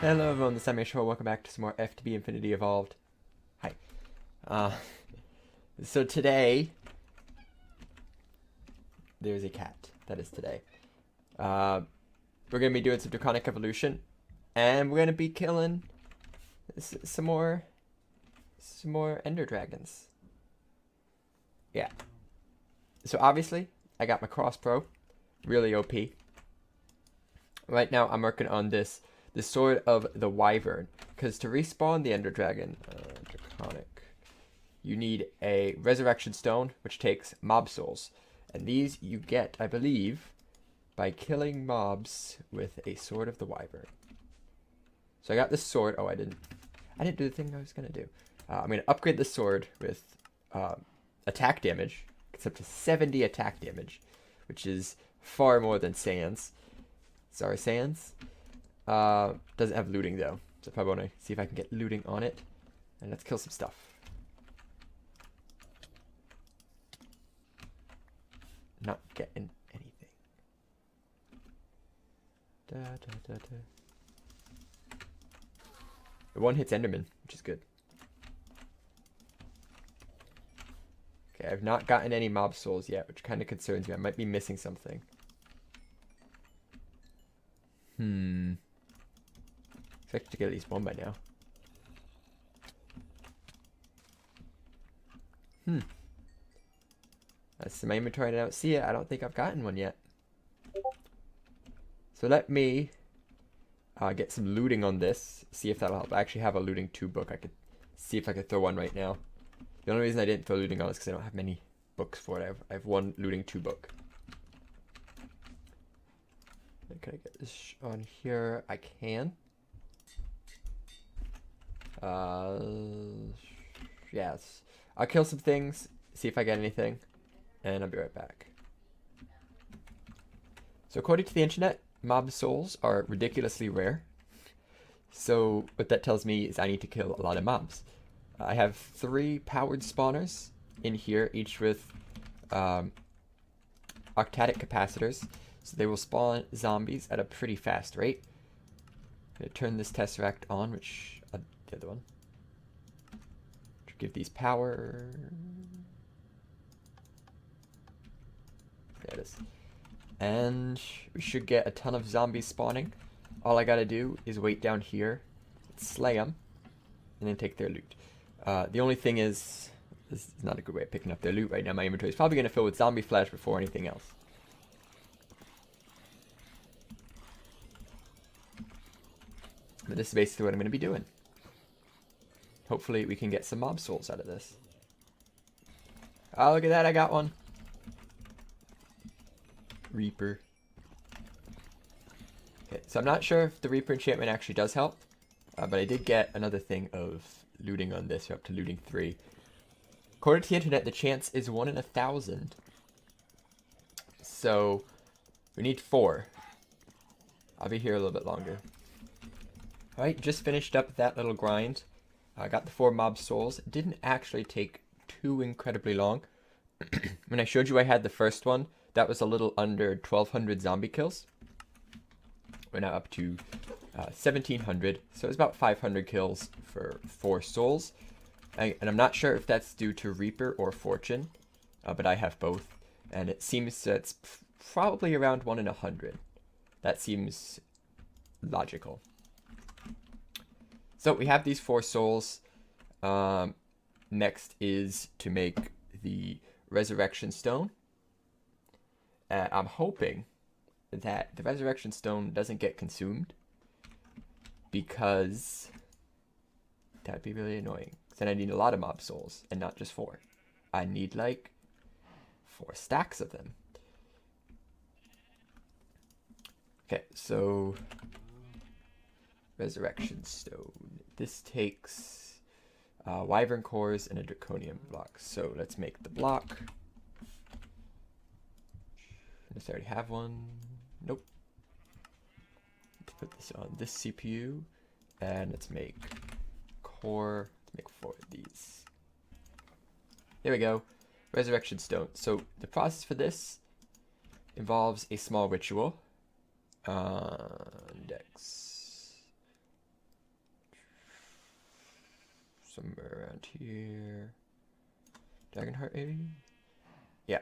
Hello everyone, this is Sam Show. Welcome back to some more FTB Infinity Evolved. Hi. Uh, so today, there's a cat. That is today. We're going to be doing some Draconic Evolution, and we're going to be killing some more Ender Dragons. Yeah. So obviously, I got my crossbow, really OP. Right now, I'm working on the Sword of the Wyvern, because to respawn the Ender Dragon, Draconic, you need a Resurrection Stone, which takes mob souls, and these you get, I believe, by killing mobs with a Sword of the Wyvern. So I got this sword. Oh, I didn't do the thing I was gonna do. I'm gonna upgrade the sword with attack damage. It's up to 70 attack damage, which is far more than Sans. Sorry, Sans. Doesn't have looting though, so I probably want to see if I can get looting on it. And let's kill some stuff. Not getting anything. The one hits Enderman, which is good. Okay, I've not gotten any mob souls yet, which kind of concerns me. I might be missing something. Expect to get at least one by now. That's in my inventory and I don't see it. I don't think I've gotten one yet. So let me get some looting on this. See if that'll help. I actually have a looting 2 book. I could see if I could throw one right now. The only reason I didn't throw looting on is because I don't have many books for it. I have one looting 2 book. Can I get this on here? I can. Yes. I'll kill some things, see if I get anything, and I'll be right back. So according to the internet, mob souls are ridiculously rare. So what that tells me is I need to kill a lot of mobs. I have 3 powered spawners in here, each with octadic capacitors. So they will spawn zombies at a pretty fast rate. I'm going to turn this Tesseract on, which... the other one. Give these power. There it is. And we should get a ton of zombies spawning. All I gotta do is wait down here, slay them, and then take their loot. The only thing is, this is not a good way of picking up their loot right now. My inventory is probably gonna fill with zombie flesh before anything else. But this is basically what I'm gonna be doing. Hopefully we can get some mob souls out of this. Oh, look at that, I got one. Reaper. Okay, so I'm not sure if the Reaper enchantment actually does help. But I did get another thing of looting on this. We're up to looting 3. According to the internet, the chance is 1 in 1,000. So, we need 4. I'll be here a little bit longer. Alright, just finished up that little grind. I got the 4 mob souls. It didn't actually take too incredibly long. When I showed you I had the first one, that was a little under 1,200 zombie kills. We're now up to 1,700, so it's about 500 kills for 4 souls. And I'm not sure if that's due to Reaper or Fortune, but I have both. And it seems that's probably around 1 in 100. That seems logical. So we have these 4 souls. Next is to make the Resurrection Stone. I'm hoping that the Resurrection Stone doesn't get consumed, because that'd be really annoying. Then I need a lot of mob souls and not just 4. I need like 4 stacks of them. Okay, so Resurrection Stone. This takes Wyvern cores and a Draconium block. So let's make the block. Unless I already have one. Nope. Let's put this on this CPU. And let's make core. Let's make 4 of these. There we go. Resurrection Stone. So the process for this involves a small ritual. Index. somewhere around here. Dragonheart, maybe? Yeah.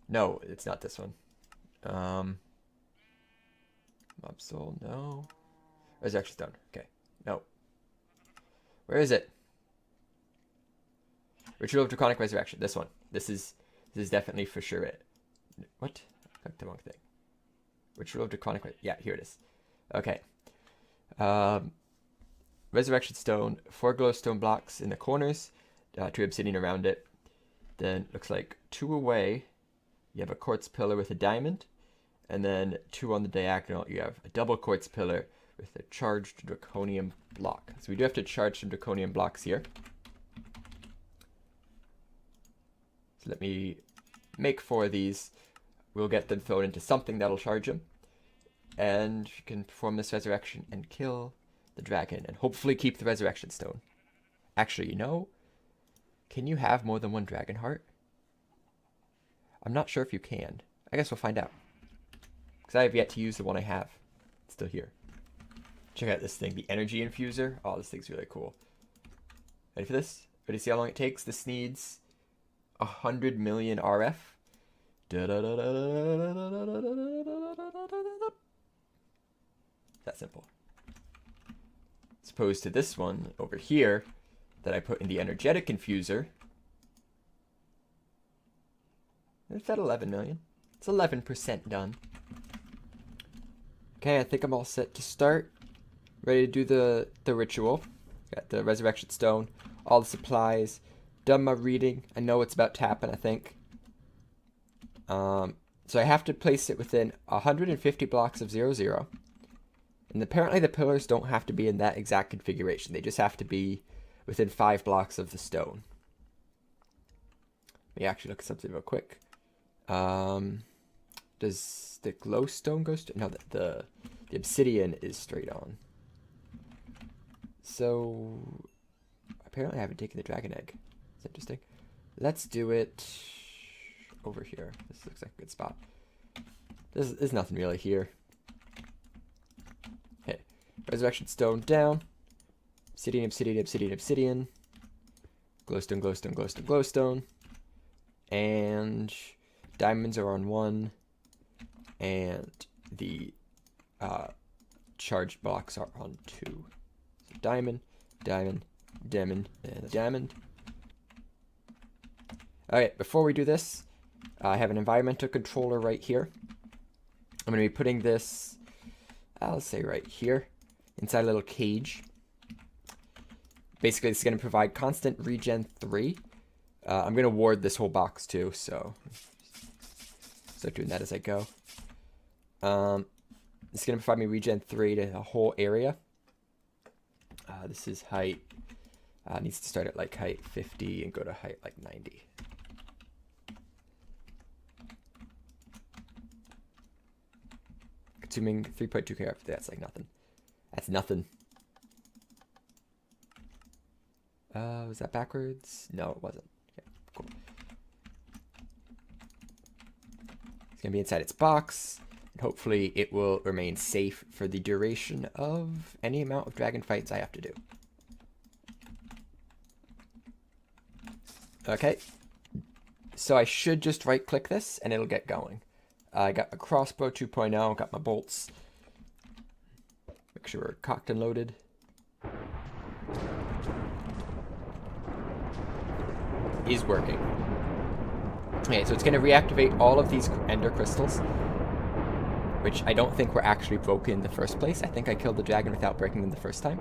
No, it's not this one. Mob Soul, no. Resurrection Stone, okay. No. Where is it? Ritual of Draconic Resurrection, this one. This is definitely for sure it. What? I clicked the wrong thing. Ritual of Draconic, yeah, here it is. Okay. Resurrection Stone, 4 glowstone blocks in the corners, 2 obsidian around it. Then looks like 2 away, you have a quartz pillar with a diamond, and then 2 on the diagonal, you have a double quartz pillar with a charged draconium block. So we do have to charge some draconium blocks here. So let me make 4 of these. We'll get them thrown into something that'll charge them. And you can perform this resurrection and kill the dragon and hopefully keep the resurrection stone. Actually, you know, can you have more than 1 dragon heart? I'm not sure if you can. I guess we'll find out. Because I have yet to use the one I have. It's still here. Check out this thing, the energy infuser. Oh, this thing's really cool. Ready for this? Ready to see how long it takes? This needs 100 million RF. That simple. As opposed to this one over here that I put in the energetic infuser. It's at 11 million. It's 11% done. Okay, I think I'm all set to start. Ready to do the ritual. Got the resurrection stone, all the supplies, done my reading. I know it's about to happen, I think. So I have to place it within 150 blocks of 0, 0. And apparently the pillars don't have to be in that exact configuration. They just have to be within 5 blocks of the stone. Let me actually look at something real quick. Does the glowstone go straight? No, the obsidian is straight on. So apparently I haven't taken the dragon egg. It's interesting. Let's do it over here. This looks like a good spot. There's nothing really here. Okay, resurrection stone down. Obsidian, obsidian, obsidian, obsidian. Glowstone, glowstone, glowstone, glowstone. And diamonds are on 1. And the charged blocks are on 2. So diamond, diamond, diamond, and diamond. Okay, before we do this, I have an environmental controller right here. I'm going to be putting this, I'll say right here, inside a little cage. Basically, it's going to provide constant regen 3. I'm going to ward this whole box too, so start doing that as I go. It's going to provide me regen 3 to the whole area. This is height. Needs to start at like height 50 and go to height like 90. Consuming 3.2k after that's like nothing. That's nothing. Was that backwards? No, it wasn't. Okay, cool. It's gonna be inside its box, and hopefully it will remain safe for the duration of any amount of dragon fights I have to do. Okay, so I should just right click this and it'll get going. I got my crossbow 2.0, got my bolts. Make sure we're cocked and loaded. Is working. Okay, so it's going to reactivate all of these ender crystals, which I don't think were actually broken in the first place. I think I killed the dragon without breaking them the first time.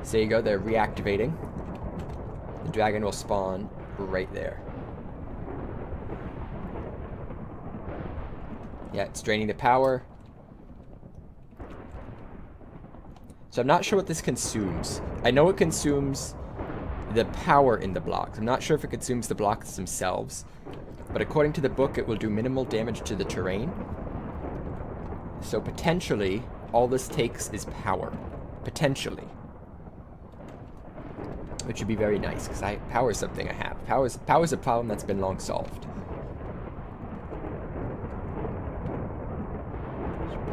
So there you go, they're reactivating. The dragon will spawn right there. Yeah, it's draining the power. So I'm not sure what this consumes. I know it consumes the power in the blocks. I'm not sure if it consumes the blocks themselves, but according to the book, it will do minimal damage to the terrain. So potentially, all this takes is power. Potentially. Which would be very nice, because power is something I have. Power is a problem that's been long solved.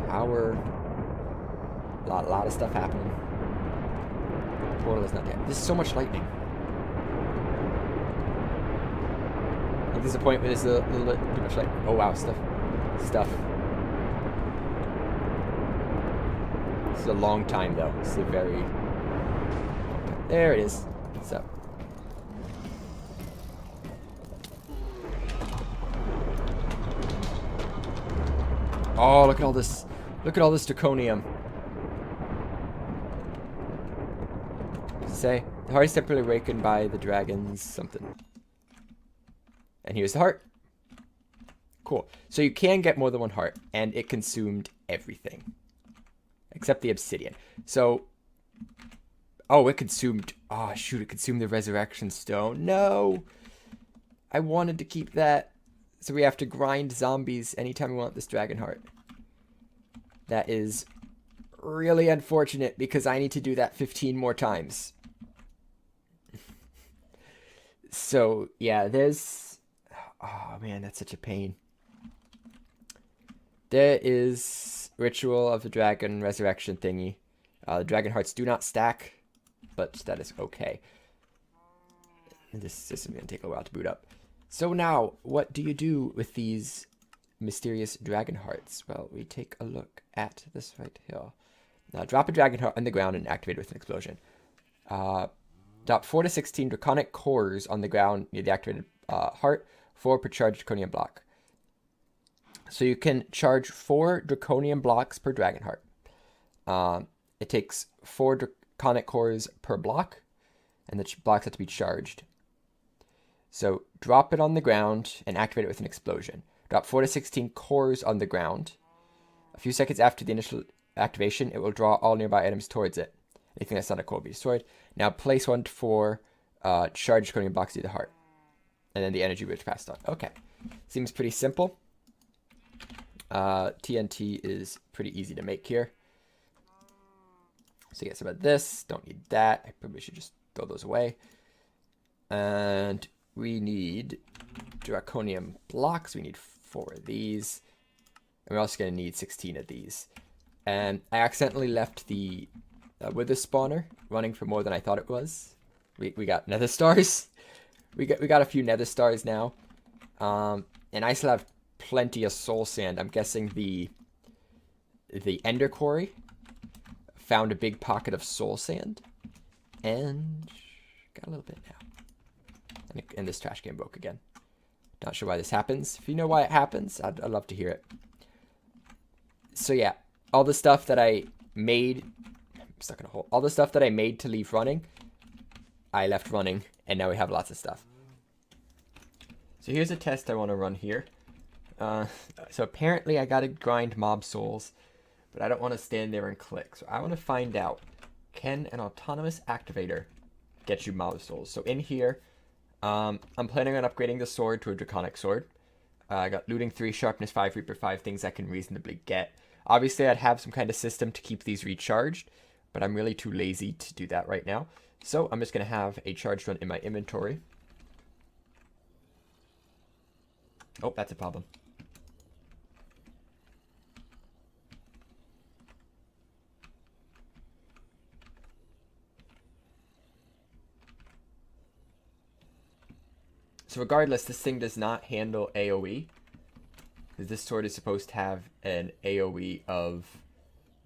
Power. A lot of stuff happening. Portal is not there. There's so much lightning. Like, there's a point where there's a little bit too much lightning. Oh wow, stuff. This is a long time though. This is a very long time. There it is. What's up? Oh, look at all this. Look at all this draconium. Say, the heart is temporarily awakened by the dragon's something. And here's the heart. Cool. So you can get more than one heart, and it consumed everything. Except the obsidian. So, oh, it consumed, oh shoot, it consumed the resurrection stone. No! I wanted to keep that. So we have to grind zombies anytime we want this dragon heart. That is really unfortunate because I need to do that 15 more times. So, yeah, there's... Oh, man, that's such a pain. There is Ritual of the Dragon Resurrection thingy. The dragon hearts do not stack, but that is okay. This system is going to take a while to boot up. So now, what do you do with these mysterious dragon hearts? Well, we take a look at this right here. Now, drop a dragon heart on the ground and activate it with an explosion. Drop 4 to 16 draconic cores on the ground near the activated heart, 4 per charged draconium block. So you can charge 4 draconium blocks per dragon heart. It takes 4 draconic cores per block, and the blocks have to be charged. So drop it on the ground and activate it with an explosion. Drop 4 to 16 cores on the ground. A few seconds after the initial activation, it will draw all nearby items towards it. Anything that's not a core will be destroyed. Now place 1 to 4 charged draconium blocks to the heart. And then the energy which passed on. Okay. Seems pretty simple. TNT is pretty easy to make here. So get some of this. Don't need that. I probably should just throw those away. And we need draconium blocks. We need 4 of these. And we're also going to need 16 of these. And I accidentally left the wither spawner running for more than I thought it was. We got nether stars. We got a few nether stars now. And I still have plenty of soul sand. I'm guessing the ender quarry found a big pocket of soul sand. And got a little bit now. And this trash can broke again. Not sure why this happens. If you know why it happens, I'd love to hear it. So yeah, all the stuff that I made, I'm stuck in a hole. All the stuff that I made to leave running, I left running, and now we have lots of stuff. So here's a test I want to run here. So apparently I gotta grind mob souls, but I don't want to stand there and click. So I want to find out, can an autonomous activator get you mob souls? So in here, I'm planning on upgrading the sword to a draconic sword. I got looting 3, sharpness 5, reaper 5, things I can reasonably get. Obviously, I'd have some kind of system to keep these recharged, but I'm really too lazy to do that right now. So I'm just going to have a charged one in my inventory. Oh, that's a problem. So regardless, this thing does not handle AoE. This sword is supposed to have an AoE of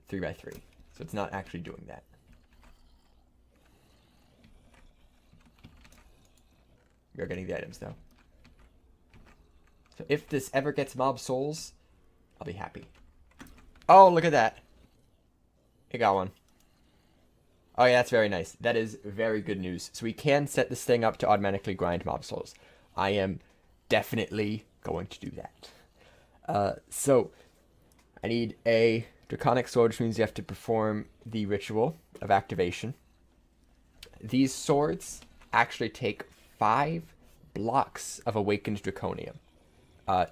3x3. So it's not actually doing that. We are getting the items though. So if this ever gets mob souls, I'll be happy. Oh, look at that. It got one. Oh yeah, that's very nice. That is very good news. So we can set this thing up to automatically grind mob souls. I am definitely going to do that. So I need a draconic sword, which means you have to perform the ritual of activation. These swords actually take 5 blocks of awakened draconium.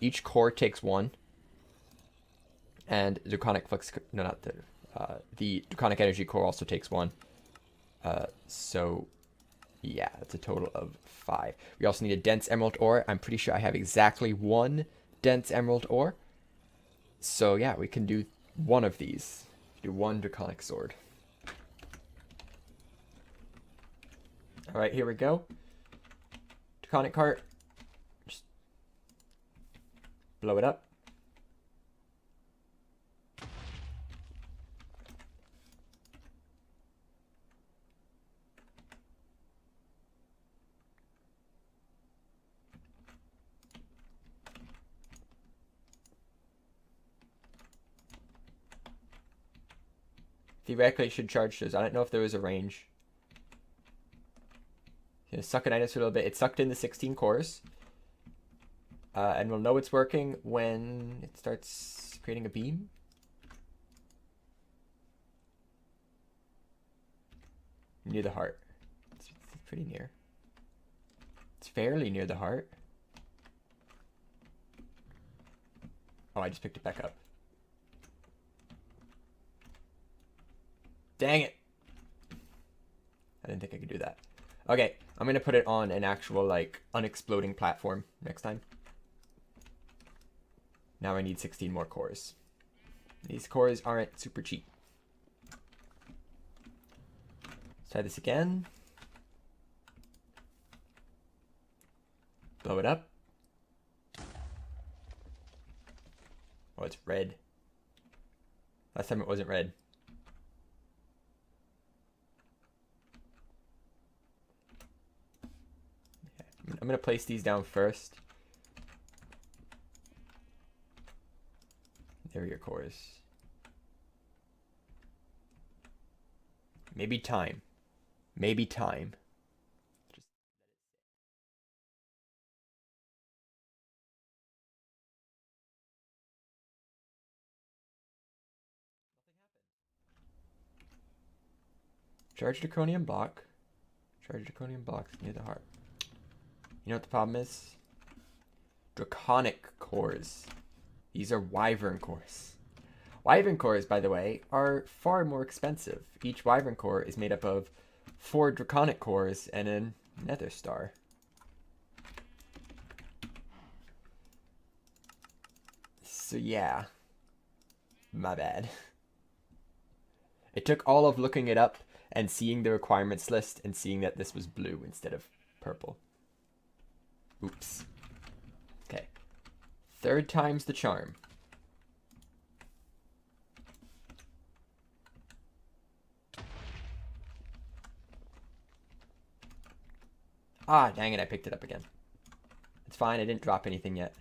Each core takes 1. And draconic flux, no, not the draconic energy core also takes 1. So yeah, that's a total of 5. We also need a dense emerald ore. I'm pretty sure I have exactly 1 dense emerald ore. So yeah, we can do 1 of these. Do 1 draconic sword. All right, here we go. Draconic cart. Just blow it up. Theoretically, it should charge those. I don't know if there was a range. Gonna suck it items for a little bit. It sucked in the 16 cores. And we'll know it's working when it starts creating a beam. Near the heart. It's pretty near. It's fairly near the heart. Oh, I just picked it back up. Dang it. I didn't think I could do that. Okay, I'm going to put it on an actual, like, unexploding platform next time. Now I need 16 more cores. These cores aren't super cheap. Let's try this again. Blow it up. Oh, it's red. Last time it wasn't red. I'm going to place these down first. There are your cores. Maybe time. Maybe time. Just charge draconium block. Charge draconium blocks near the heart. You know what the problem is? Draconic cores. These are wyvern cores. Wyvern cores, by the way, are far more expensive. Each wyvern core is made up of 4 draconic cores and a nether star. So yeah, my bad. It took all of looking it up and seeing the requirements list and seeing that this was blue instead of purple. Oops. Okay. 3rd time's the charm. Ah, dang it, I picked it up again. It's fine, I didn't drop anything yet.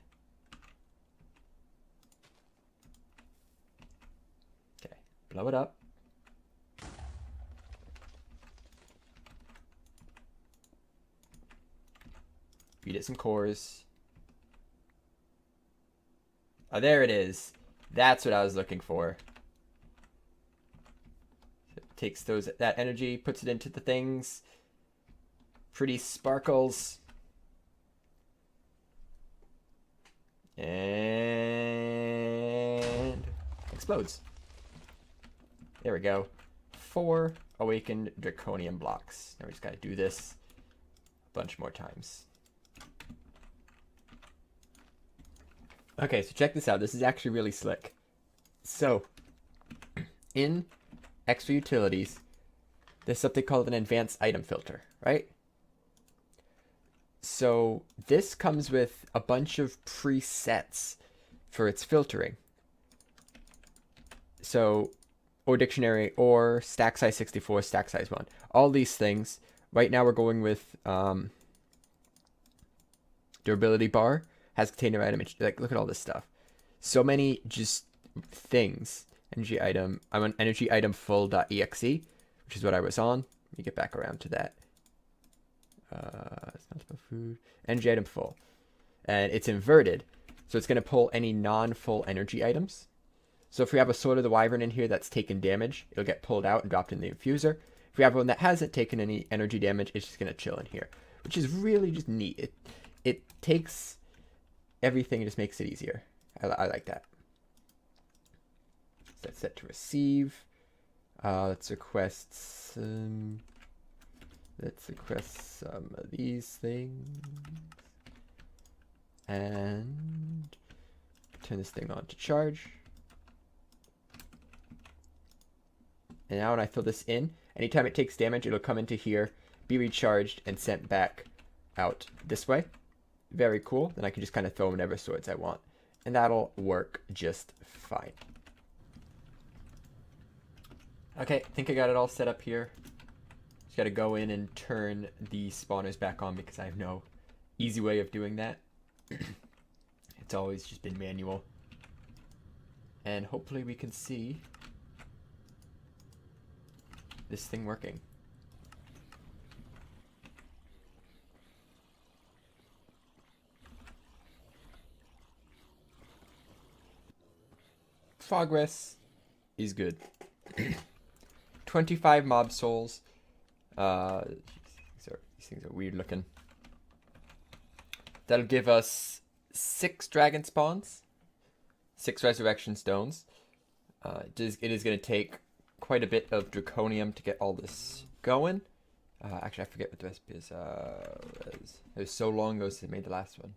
Okay, blow it up. Feed it some cores. Oh, there it is. That's what I was looking for. It takes that energy, puts it into the things. Pretty sparkles. And explodes. There we go. 4 awakened draconium blocks. Now we just gotta do this a bunch more times. Okay, so check this out. This is actually really slick. So, in extra utilities, there's something called an advanced item filter, right? So this comes with a bunch of presets for its filtering. So, or dictionary, or stack size 64, stack size 1. All these things. Right now we're going with durability bar. Has container item, like look at all this stuff. So many just things. Energy item. I'm on energy item full.exe, which is what I was on. Let me get back around to that. It's not about food. Energy item full. And it's inverted. So it's going to pull any non-full energy items. So if we have a Sword of the Wyvern in here that's taken damage, it'll get pulled out and dropped in the infuser. If we have one that hasn't taken any energy damage, it's just going to chill in here. Which is really just neat. It takes everything and just makes it easier. I like that. That's set to receive. Let's request some of these things. And turn this thing on to charge. And now when I fill this in, anytime it takes damage, it'll come into here be recharged and sent back out this way. Very cool. Then I can just kind of throw whatever swords I want. And that'll work just fine. Okay, I think I got it all set up here. Just got to go in and turn the spawners back on because I have no easy way of doing that. It's always just been manual. And hopefully we can see this thing working. Progress is good. 25 mob souls. These things are weird looking. That'll give us 6 dragon spawns, 6 resurrection stones. It is going to take quite a bit of draconium to get all this going. Actually, I forget what the recipe is. It was so long ago since I made the last one.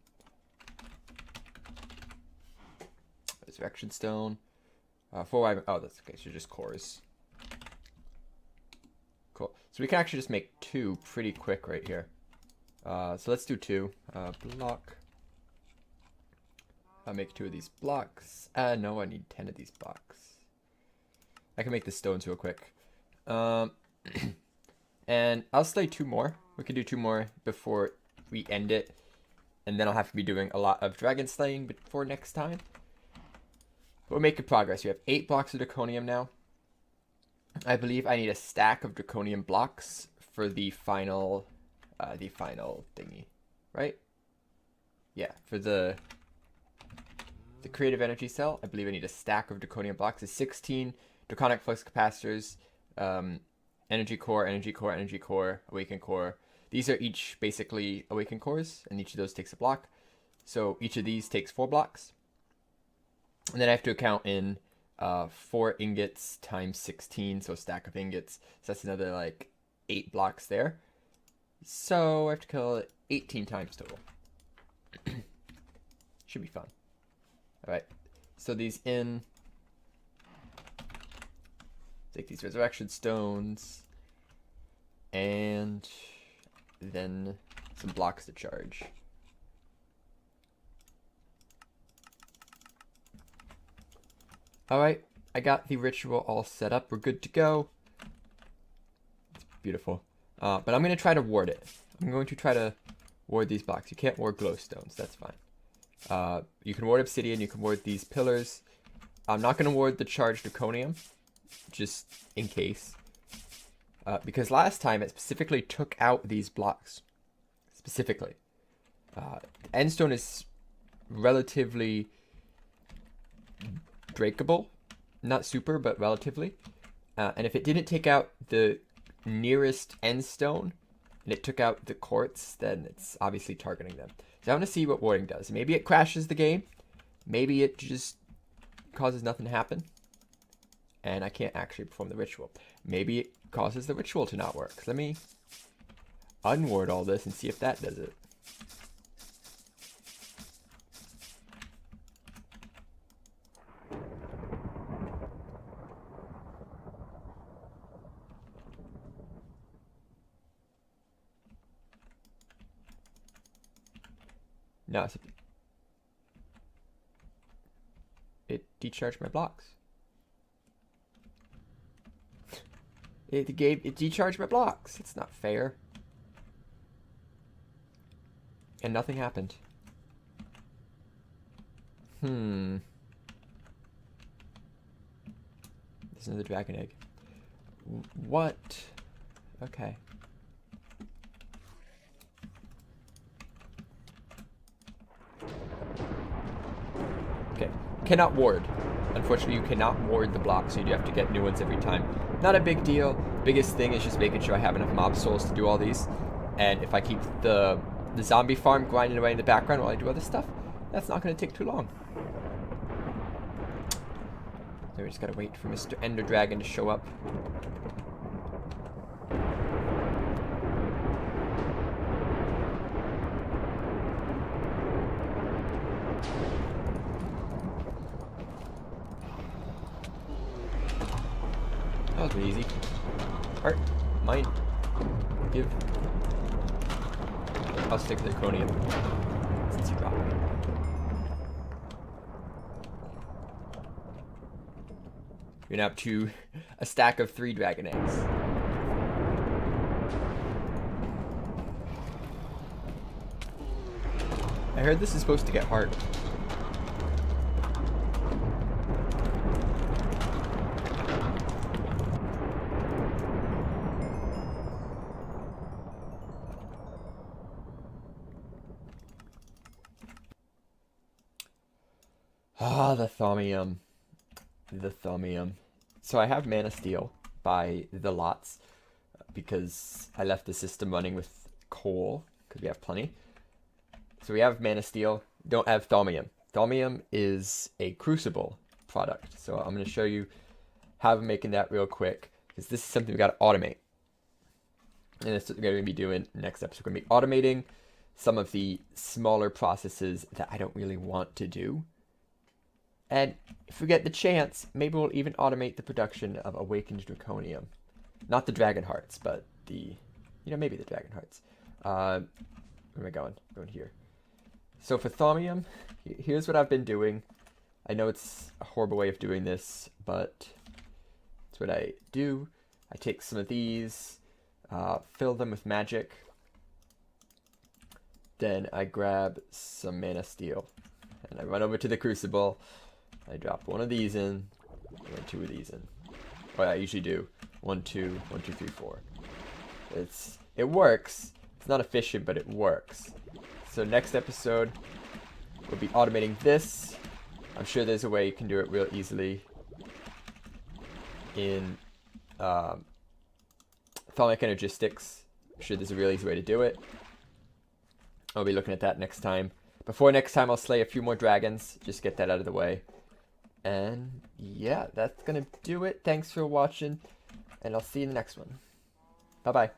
Resurrection stone. 4 iron. Oh, that's okay. So just cores. Cool. So we can actually just make 2 pretty quick right here. So let's do 2. Block. I'll make 2 of these blocks. No, I need 10 of these blocks. I can make the stones real quick. And I'll slay 2 more. We can do 2 more before we end it. And then I'll have to be doing a lot of dragon slaying before next time. But we're making progress. We have 8 blocks of draconium now. I believe I need a stack of draconium blocks for the final thingy, right? Yeah, for the creative energy cell, I believe I need a stack of draconium blocks. It's 16 draconic flux capacitors, energy core, energy core, energy core, awaken core. These are each basically awaken cores, and each of those takes a block. So each of these takes 4 blocks. And then I have to account in 4 ingots times 16, so a stack of ingots. So that's another like 8 blocks there. So I have to kill it 18 times total. Should be fun. Alright, so these in. Take these resurrection stones. And then some blocks to charge. Alright, I got the ritual all set up. We're good to go. It's beautiful. But I'm going to try to ward it. I'm going to try to ward these blocks. You can't ward glowstones. That's fine. You can ward obsidian. You can ward these pillars. I'm not going to ward the charged draconium. Just in case. Because last time it specifically took out these blocks. Specifically. Endstone is relatively breakable. Not super, but relatively. And if it didn't take out the nearest end stone and it took out the quartz, then it's obviously targeting them. So I want to see what warding does. Maybe it crashes the game. Maybe it just causes nothing to happen. And I can't actually perform the ritual. Maybe it causes the ritual to not work. Let me unward all this and see if that does it. No, it decharged my blocks. It decharged my blocks. It's not fair. And nothing happened. There's another dragon egg. What? Okay. Okay. Cannot ward. Unfortunately, you cannot ward the blocks, so you do have to get new ones every time. Not a big deal. Biggest thing is just making sure I have enough mob souls to do all these. And if I keep the zombie farm grinding away in the background while I do other stuff, that's not going to take too long. So we just gotta wait for Mr. Ender Dragon to show up. That was pretty easy. Alright, mine. I'll stick to the Draconium since you dropped it. You're now up to a stack of 3 dragon eggs. I heard this is supposed to get hard. Ah, the Thaumium. The Thaumium. So I have Mana Steel by the lots because I left the system running with coal because we have plenty. So we have Mana Steel, don't have Thaumium. Thaumium is a Crucible product. So I'm going to show you how I'm making that real quick because this is something we got to automate. And that's what we're going to be doing next episode. We're going to be automating some of the smaller processes that I don't really want to do. And if we get the chance, maybe we'll even automate the production of Awakened Draconium. Not the Dragon Hearts, but the, maybe the Dragon Hearts. Where am I going? Going here. So for Thaumium, here's what I've been doing. I know it's a horrible way of doing this, but it's what I do. I take some of these, fill them with magic. Then I grab some Mana Steel. And I run over to the Crucible. I drop one of these in, and 2 of these in. Or I usually do 1, 2, 1, 2, 3, 4. It works. It's not efficient, but it works. So next episode, we'll be automating this. I'm sure there's a way you can do it real easily in Thaumic Energistics. I'm sure there's a real easy way to do it. I'll be looking at that next time. Before next time, I'll slay a few more dragons. Just get that out of the way. And yeah, that's gonna do it. Thanks for watching, and I'll see you in the next one. Bye-bye.